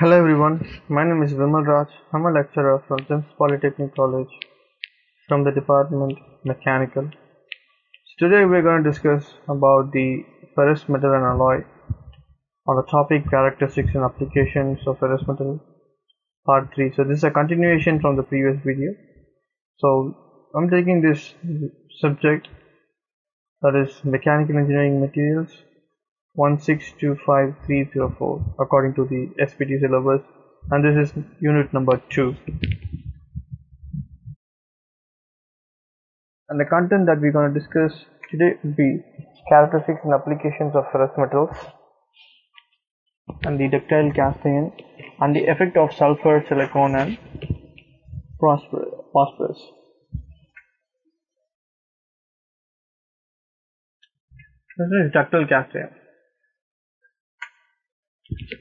Hello everyone, my name is Vimal Raj. I'm a lecturer from GEMS Polytechnic College from the department Mechanical. Today we're going to discuss about the ferrous metal and alloy on the topic characteristics and applications of ferrous metal part 3. So this is a continuation from the previous video. So I'm taking this subject, that is mechanical engineering materials 1625304 according to the SPT syllabus, and this is unit number 2. And the content that we're going to discuss today will be characteristics and applications of ferrous metals and the ductile cast iron and the effect of sulfur, silicon and phosphorus. This is ductile cast iron.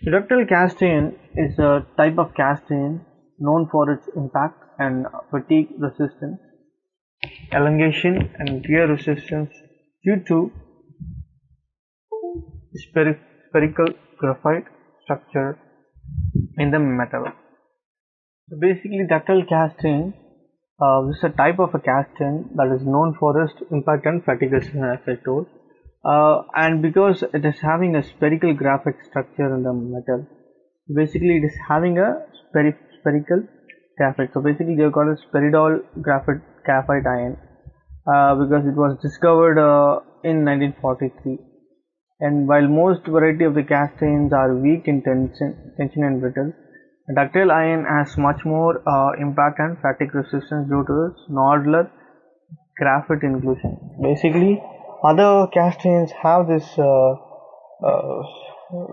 Ductile cast iron is a type of cast iron known for its impact and fatigue resistance, elongation and wear resistance due to spherical graphite structure in the metal. So basically, ductile cast iron this is a type of a cast iron that is known for its impact and fatigue resistance, as I told. And because it is having a spherical graphite structure in the metal, basically it is having a spherical graphite. So basically they call it spheroidal graphite iron because it was discovered in 1943. And while most variety of the cast irons are weak in tension and brittle, ductile iron has much more impact and fatigue resistance due to its nodular graphite inclusion. Basically, other cast irons have this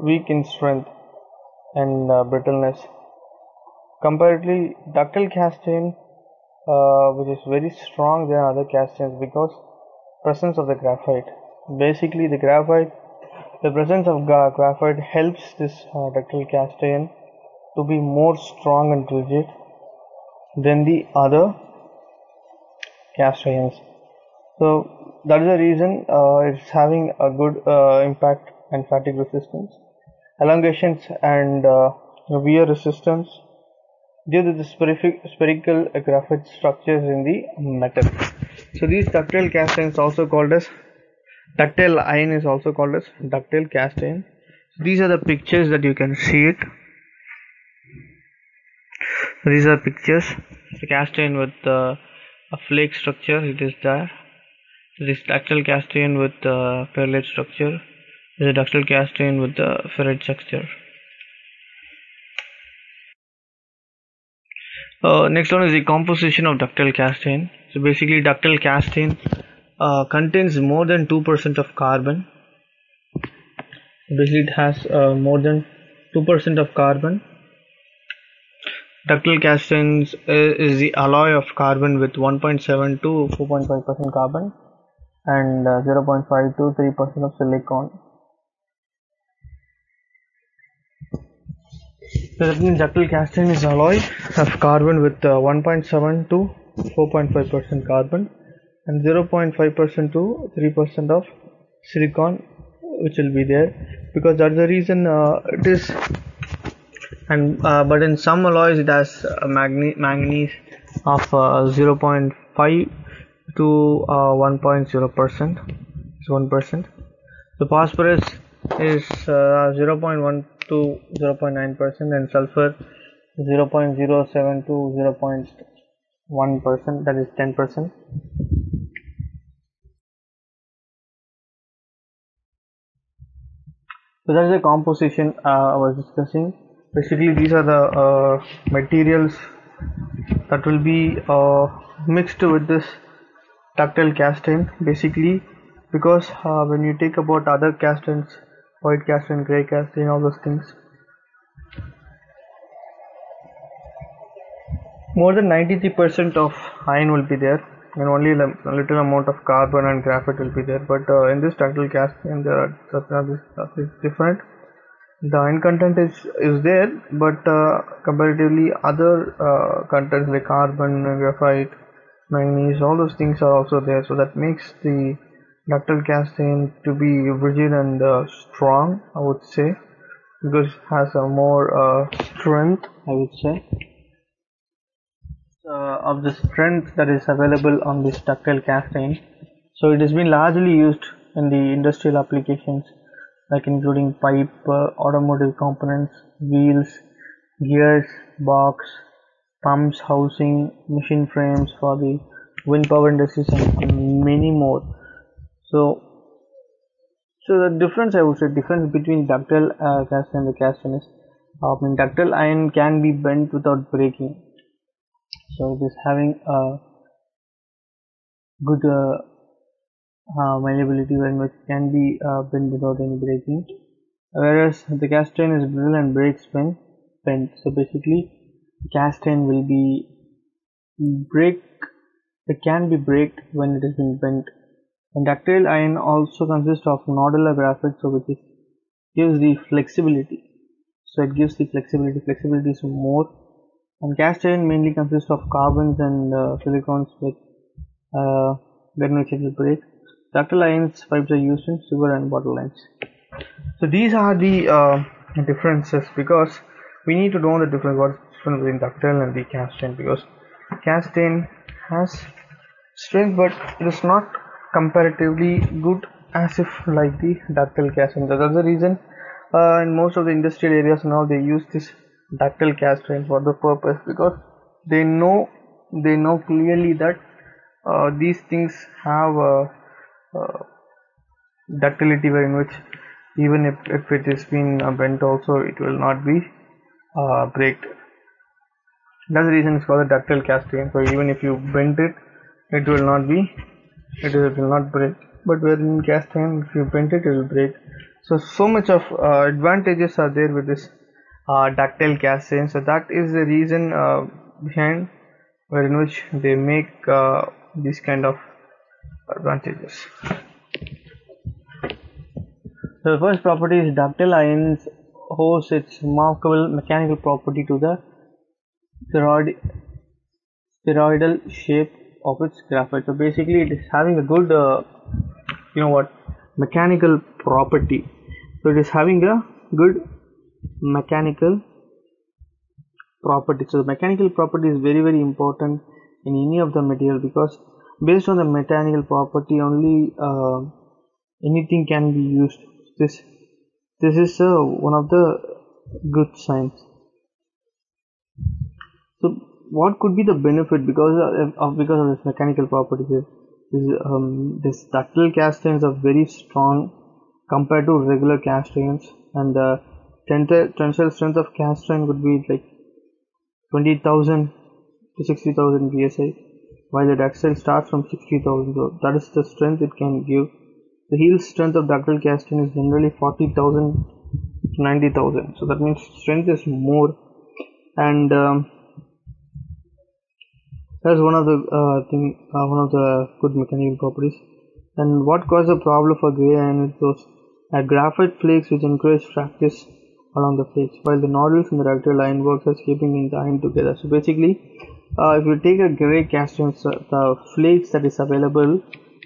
weak in strength and brittleness. Comparatively, ductile cast iron, which is very strong than other cast irons because presence of the graphite. Basically, the presence of graphite helps this ductile cast iron to be more strong and rigid than the other cast irons. So that is the reason it's having a good impact and fatigue resistance, elongations and wear resistance due to the spherical graphite structures in the metal. So these ductile cast irons also called as ductile iron is also called as ductile cast iron. So these are the pictures that you can see it. These are pictures. The cast iron with a flake structure, it is there. This ductile cast iron with perlite structure. This is a ductile cast iron with the ferrite structure. Next one is the composition of ductile cast iron. So basically, ductile cast iron contains more than 2% of carbon. Basically, it has more than 2% of carbon. Ductile cast iron is the alloy of carbon with 1.7 to 4.5% carbon and 0.5 to 3% of silicon. So that means ductile cast iron is alloy of carbon with 1.7 to 4.5% carbon and 0.5% to 3% of silicon, which will be there because that's the reason it is. And but in some alloys it has manganese of 0.5 to 1.0%. It's 1%. The phosphorus is 0.1 to 0.9% and sulfur 0.07 to 0.1%, that is 10%. So that is the composition I was discussing. Basically, these are the materials that will be mixed with this ductile cast iron. Basically, because when you take about other cast irons, white cast iron, grey cast iron, all those things, more than 93% of iron will be there and only a little amount of carbon and graphite will be there. But in this ductile cast iron, there are something different. The iron content is there, but comparatively other contents like carbon, graphite, manganese, all those things are also there. So that makes the ductile cast iron to be rigid and strong, I would say, because it has a more strength, I would say, of the strength that is available on this ductile casting. So it has been largely used in the industrial applications, like including pipe, automotive components, wheels, gears, box, pumps, housing, machine frames for the wind power industries, and many more. So, the difference, I would say, difference between ductile casting and the casting is, ductile iron can be bent without breaking. So it is having a good malleability, when which can be bent without any breaking, whereas the cast iron is brittle and breaks when bent. So basically, cast iron will be break. It can be breaked when it has been bent. And ductile iron also consists of nodular graphite, so which gives the flexibility. So it gives the flexibility. Flexibility is more. And cast iron mainly consists of carbons and silicons, with when which it will break. Ductile irons pipes are used in sugar and bottle lines. So these are the differences, because we need to know the difference, what's the difference between ductile and the cast iron, because cast iron has strength, but it is not comparatively good as if like the ductile cast iron. That's the reason in most of the industrial areas now they use this ductile cast iron for the purpose, because they know clearly that these things have ductility, in which even if it is been bent also, it will not be breaked. That's the reason it's called a ductile cast iron. So even if you bend it, it will not break. But wherein cast iron, if you bend it, it will break. So much of advantages are there with this ductile cast iron. So that is the reason behind wherein which they make these kind of advantages. So the first property is ductile irons owes its remarkable mechanical property to the spheroidal shape of its graphite. So basically, it is having a good, mechanical property. So it is having a good mechanical property. So the mechanical property is very, very important in any of the material, because based on the mechanical property only anything can be used. This is one of the good signs. So what could be the benefit because of this mechanical property? This ductile cast irons are very strong compared to regular cast irons, and the tensile strength of cast iron would be like 20,000 to 60,000 psi, while the ductile starts from 60,000. So that is the strength it can give. The heel strength of ductile cast iron is generally 40,000 to 90,000. So that means strength is more, and that's one of the good mechanical properties. And what causes a problem for gray iron is those graphite flakes which encourage fractures along the flakes, while the nodules in the ductile iron works as keeping the iron together. So basically, if you take a gray cast iron, the flakes that is available,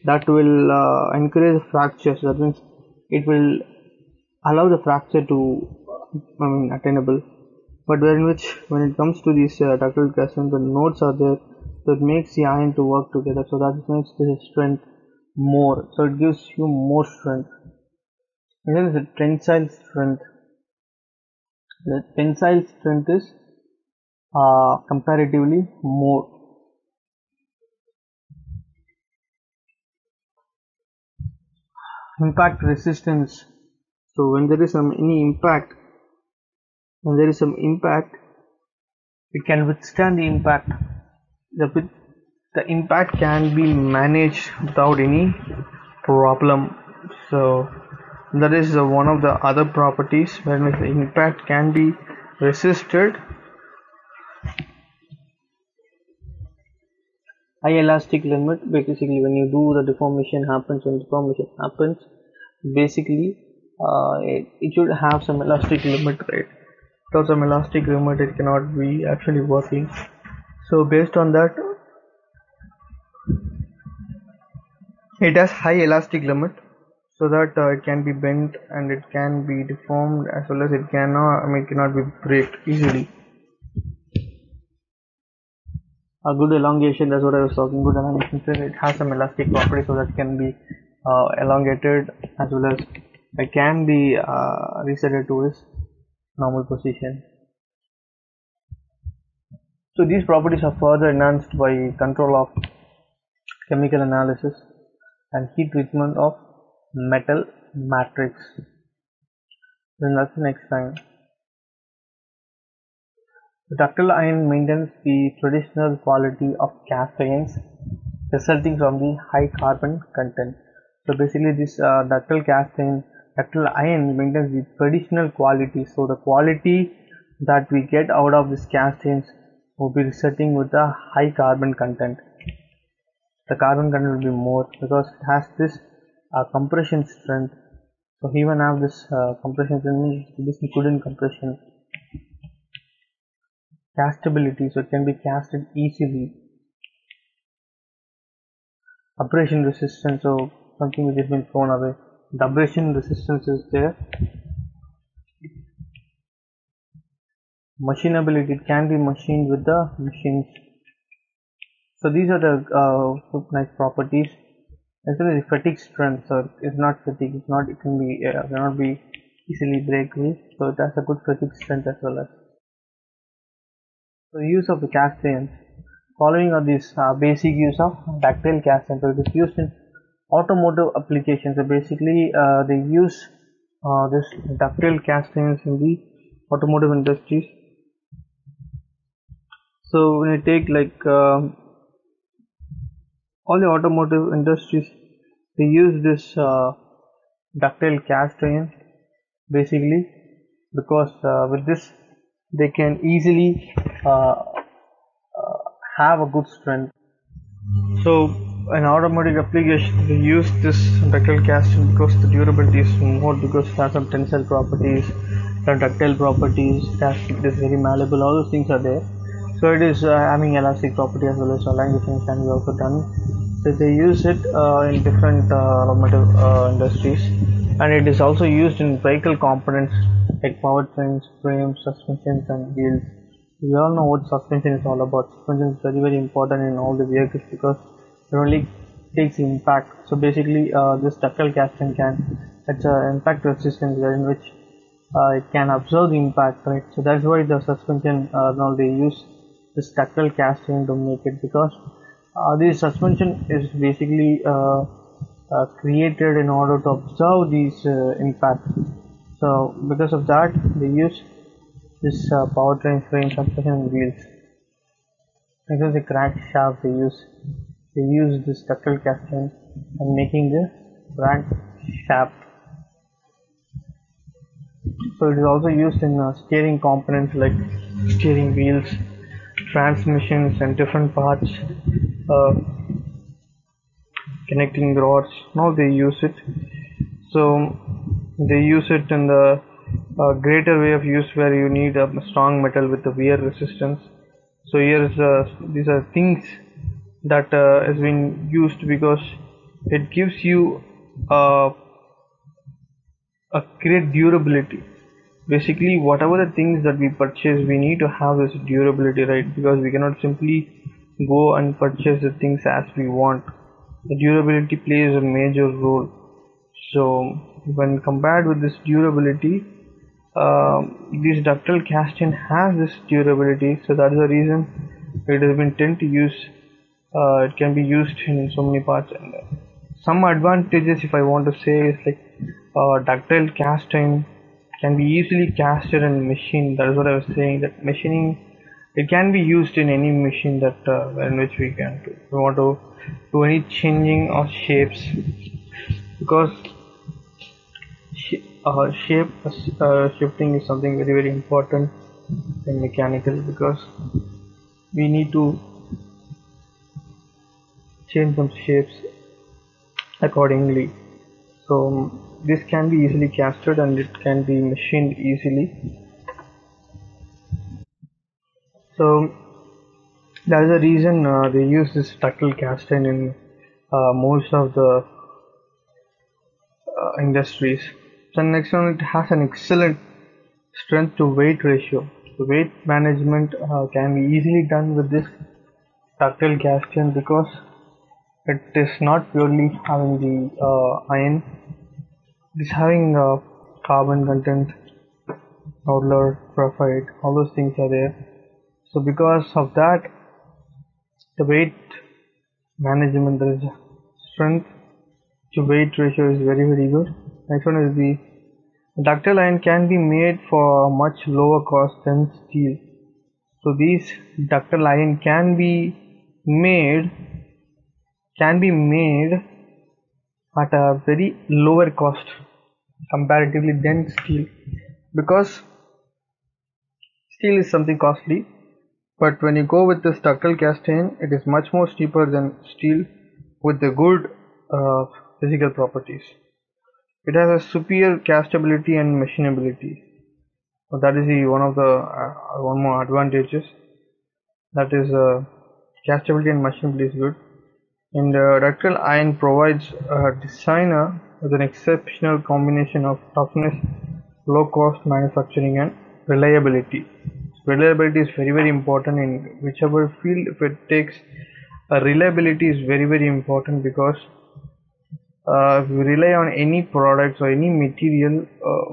that will encourage fractures. That means it will allow the fracture to attainable. But when it comes to these ductile cast iron, the nodes are there, so it makes the iron to work together. So that makes the strength more. So it gives you more strength. And then the tensile strength. The tensile strength is comparatively more. Impact resistance. So when there is some impact, it can withstand the impact. The impact can be managed without any problem. So that is one of the other properties, when the impact can be resisted. High elastic limit, basically when you do the deformation happens, basically it should have some elastic limit, right? Without some elastic limit, it cannot be actually working. So based on that, it has high elastic limit. so that it can be bent and it can be deformed, as well as it cannot, cannot be break easily. A good elongation, that's what I was talking. Good elongation, so it has some elastic property, so that it can be elongated, as well as it can be reset to its normal position. So these properties are further enhanced by control of chemical analysis and heat treatment of metal matrix. Then that's the next line. The ductile iron maintains the traditional quality of cast irons resulting from the high carbon content. So basically this ductile iron maintains the traditional quality. So the quality that we get out of this cast irons will be resulting with a high carbon content. The carbon content will be more because it has this compression strength. So even have this compression strength, this good in compression. Castability, so it can be casted easily. Abrasion resistance, so something which has been thrown away. The abrasion resistance is there. Machinability, it can be machined with the machines. So these are the nice properties. As well as the fatigue strength, so it's not fatigue, it cannot be easily breakable, so it has a good fatigue strength as well as. So use of the cast irons. Following are these basic use of ductile cast iron. So it is used in automotive applications. So basically they use this ductile cast irons in the automotive industries. So when you take like all the automotive industries, they use this ductile cast iron basically because with this they can easily have a good strength. So in automotive application they use this ductile cast iron because the durability is more, because it has some tensile properties, some ductile properties, it is very malleable, all those things are there. So it is having elastic property as well as elongation can be also done. So they use it in different automotive industries, and it is also used in vehicle components like powertrains, frames, suspensions and wheels. We all know what suspension is all about. Suspension is very important in all the vehicles because it only takes impact. So basically this ductile casting it's an impact resistance in which it can absorb the impact, right? So that's why the suspension now they use this ductile casting to make it, because this suspension is basically created in order to absorb these impacts. So because of that they use this powertrain, frame, suspension and wheels. Because the crankshaft they use this ductile casting and making the crankshaft. So it is also used in steering components like steering wheels, transmissions and different parts, connecting rods. Now they use it. So they use it in the greater way of use where you need a strong metal with a wear resistance. So here is these are things that has been used because it gives you a great durability. Basically whatever the things that we purchase, we need to have this durability, right? Because we cannot simply go and purchase the things as we want. The durability plays a major role. So when compared with this durability, this ductile casting has this durability, so that is the reason it has been tend to use. It can be used in so many parts. And some advantages, if I want to say, is like ductile casting can be easily casted and machined. That is what I was saying, that machining, it can be used in any machine that in which we can do. We want to do any changing of shapes, because shape shifting is something very important in mechanical, because we need to change some shapes accordingly. So this can be easily casted and it can be machined easily. So that is the reason they use this ductile casting in most of the industries. So next one, it has an excellent strength to weight ratio. The weight management can be easily done with this ductile cast-iron because it is not purely having the iron, it is having carbon content, roller, graphite, all those things are there. So because of that, the weight management, there is strength to weight ratio is very good. Next one is the ductile iron can be made for much lower cost than steel. So these ductile iron can be made at a very lower cost comparatively than steel, because steel is something costly, but when you go with this ductile cast iron, it is much more cheaper than steel with the good physical properties. It has a superior castability and machinability. So that is the one more advantages. That is castability and machinability is good. And ductile iron provides a designer with an exceptional combination of toughness, low cost manufacturing, and reliability. Reliability is very important in whichever field. If it takes, reliability is very important, because if we rely on any products or any material,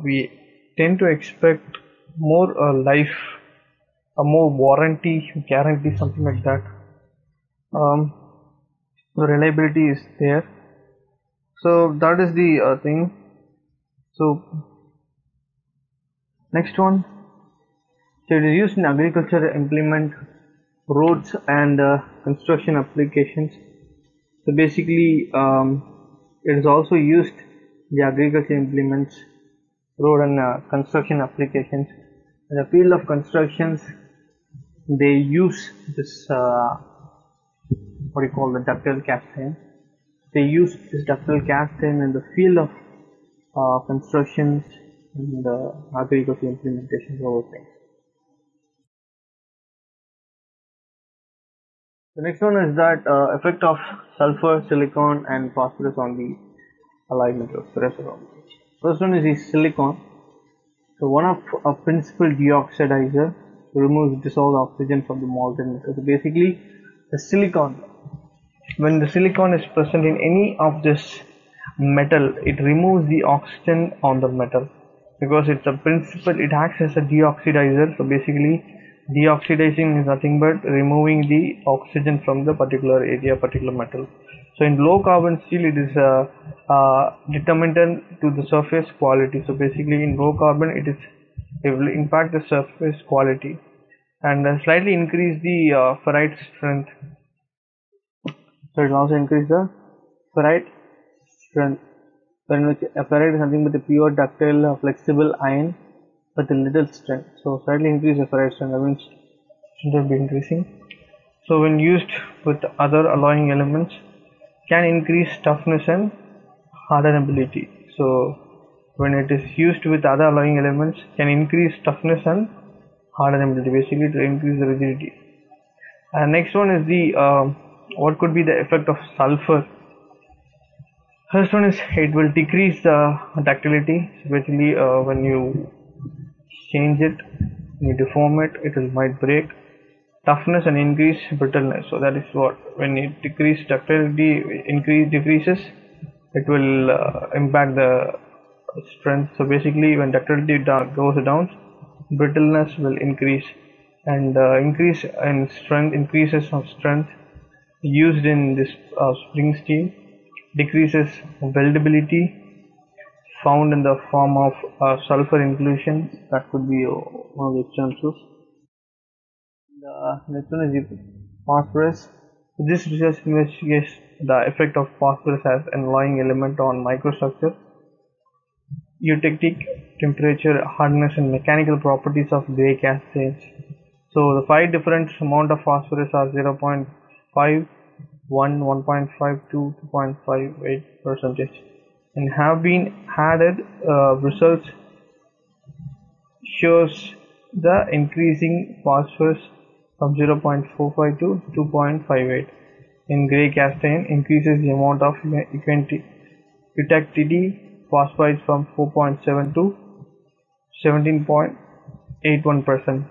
we tend to expect more life, a more warranty, guarantee, something like that. The reliability is there. So that is the thing. So next one, so it is used in agriculture, implement, roads and construction applications. So basically it is also used in the agriculture implements, road and construction applications. In the field of constructions, they use this what you call the ductile cast iron. They use this ductile cast iron in the field of constructions and agriculture implementations of those things. The next one is that effect of sulfur, silicon and phosphorus on the alloy metals. First one is the silicon. So one of a principal deoxidizer removes dissolved oxygen from the molten metal. So basically the silicon, when the silicon is present in any of this metal, it removes the oxygen on the metal, because it's a principle, it acts as a deoxidizer. So basically deoxidizing is nothing but removing the oxygen from the particular area, particular metal. So in low carbon steel, it is determinant to the surface quality. So basically in low carbon, it will impact the surface quality and slightly increase the ferrite strength. So it will also increase the ferrite strength, in which a ferrite is nothing but a pure ductile flexible iron with a little strength. So slightly increase the ferrite strength, that means it will be increasing. So when used with other alloying elements, can increase toughness and hardenability. So when it is used with other alloying elements, can increase toughness and hardenability, basically to increase the rigidity. And next one is the what could be the effect of sulfur. First one is it will decrease the ductility, especially when you change it, you deform it, it might break. Toughness and increase brittleness. So that is what, when it decreases ductility, decreases, it will impact the strength. So basically when ductility goes down, brittleness will increase, and increase in strength, increases of strength used in this spring steel, decreases weldability found in the form of sulfur inclusion. That could be one of the examples. The next one is the phosphorus. This research investigates the effect of phosphorus as an alloying element on microstructure, eutectic, temperature, hardness and mechanical properties of grey cast irons. So the 5 different amount of phosphorus are 0.5, 1, 1.5, 2, 2.58%, and have been added. Results shows the increasing phosphorus from 0.45 to 2.58 in grey cast iron increases the amount of eutecticity, phosphorus from 4.7 to 17.81%.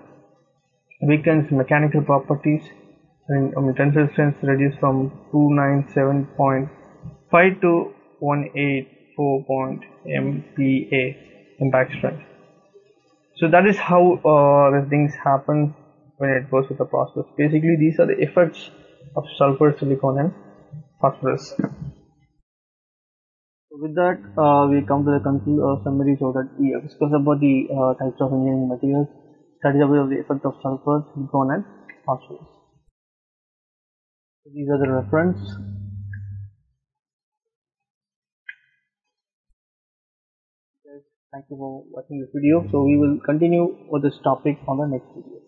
Weakens mechanical properties and tensile strength reduced from 297.5 to 184 MPa impact strength. So that is how the things happen when it goes with the process. Basically, these are the effects of sulfur, silicon, and phosphorus. So with that, we come to the summary, so that we discuss about the types of engineering materials, studies about the effect of sulfur, silicon, and phosphorus. So these are the reference. Thank you for watching this video. So we will continue with this topic on the next video.